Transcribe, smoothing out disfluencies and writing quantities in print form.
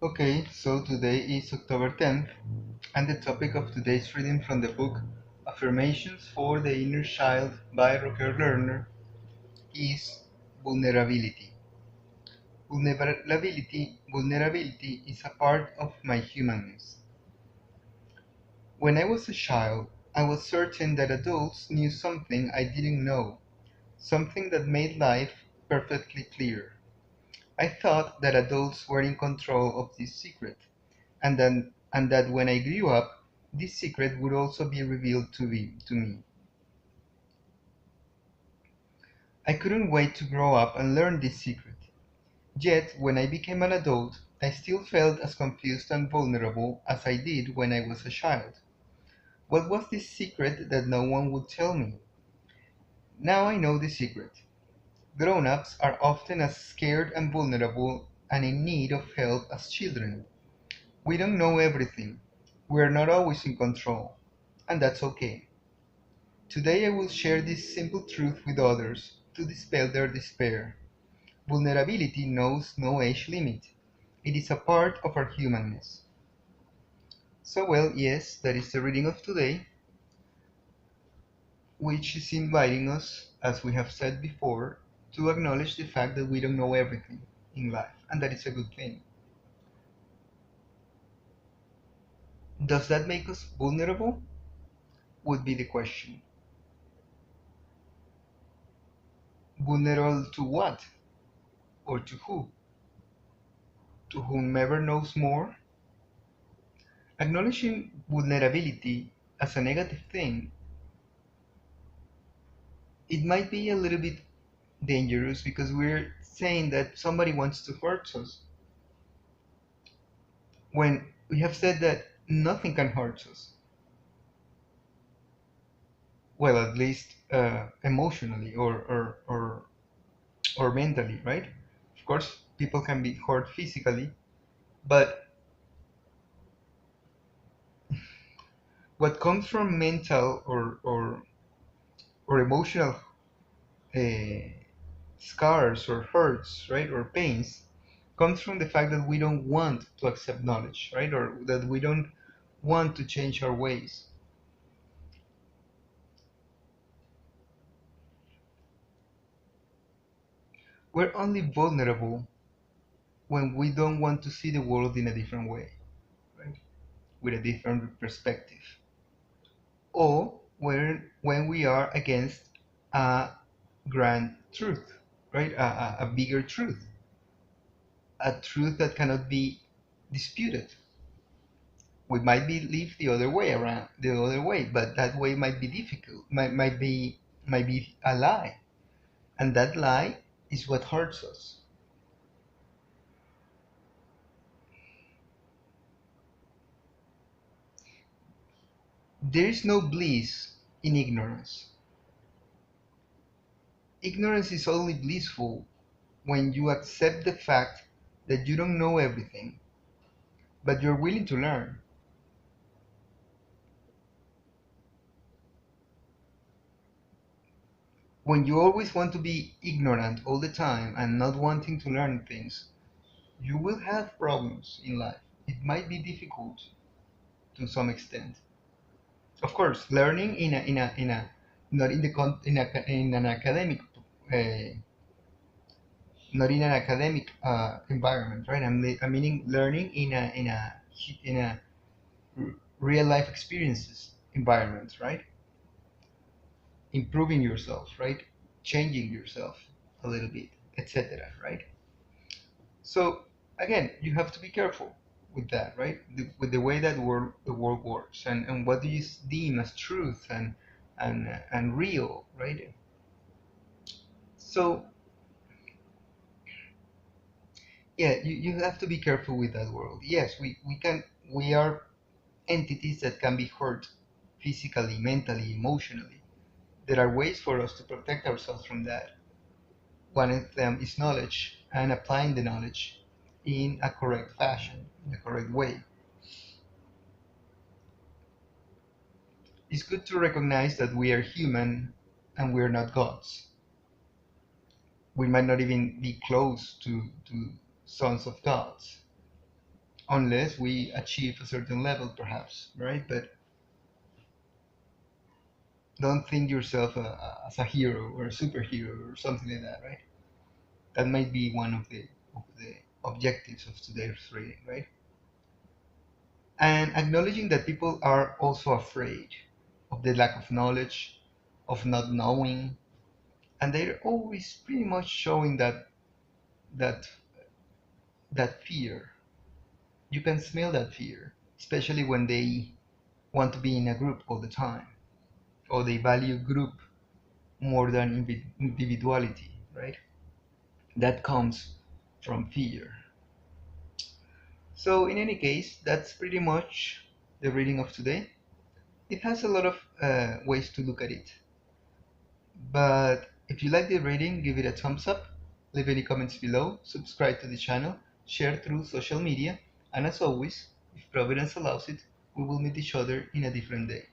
Okay, so today is October 10th, and the topic of today's reading from the book Affirmations for the Inner Child by Rocker Lerner is vulnerability. Vulnerability is a part of my humanness. When I was a child, I was certain that adults knew something I didn't know, something that made life perfectly clear. I thought that adults were in control of this secret, and that when I grew up, this secret would also be revealed to me. I couldn't wait to grow up and learn this secret. Yet, when I became an adult, I still felt as confused and vulnerable as I did when I was a child. What was this secret that no one would tell me? Now I know the secret. Grown-ups are often as scared and vulnerable and in need of help as children. We don't know everything. We are not always in control, and that's okay. Today I will share this simple truth with others to dispel their despair. Vulnerability knows no age limit. It is a part of our humanness. So well, yes, that is the reading of today, which is inviting us, as we have said before, to acknowledge the fact that we don't know everything in life, and that is a good thing. Does that make us vulnerable? Would be the question. Vulnerable to what? Or to who? To whomever knows more? Acknowledging vulnerability as a negative thing, it might be a little bit dangerous because we're saying that somebody wants to hurt us when we have said that nothing can hurt us. Well, at least emotionally or mentally, right? Of course, people can be hurt physically, but what comes from mental or emotional uh, scars or hurts, right, or pains, comes from the fact that we don't want to accept knowledge, right, or that we don't want to change our ways. We're only vulnerable when we don't want to see the world in a different way, right, with a different perspective, or when we are against a grand truth, right, a bigger truth, a truth that cannot be disputed. We might believe the other way around, the other way, but that way might be difficult, might be a lie, and that lie is what hurts us. There is no bliss in ignorance. Ignorance is only blissful when you accept the fact that you don't know everything, but you're willing to learn. When you always want to be ignorant all the time and not wanting to learn things, you will have problems in life. It might be difficult to some extent. Of course, learning in a not in the in an academic not in an academic environment, right? I'm meaning learning in a real life experiences environment, right? Improving yourself, right? Changing yourself a little bit, etc., right? So again, you have to be careful with that, right? With the way that the world works, and what do you deem as truth and real, right? So yeah, you have to be careful with that world. Yes, we are entities that can be hurt physically, mentally, emotionally. There are ways for us to protect ourselves from that. One of them is knowledge and applying the knowledge in a correct fashion, in a correct way. It's good to recognize that we are human and we are not gods. We might not even be close to sons of gods. unless we achieve a certain level, perhaps, right? But don't think yourself as a hero or a superhero or something like that, right? That might be one of the objectives of today's reading, right? And acknowledging that people are also afraid of the lack of knowledge, of not knowing, and they're always pretty much showing that that fear. You can smell that fear, especially when they want to be in a group all the time, or they value group more than individuality, right? That comes from fear. So, in any case, that's pretty much the reading of today. It has a lot of ways to look at it. But if you like the reading, give it a thumbs up, leave any comments below, subscribe to the channel, share through social media, and as always, if Providence allows it, we will meet each other in a different day.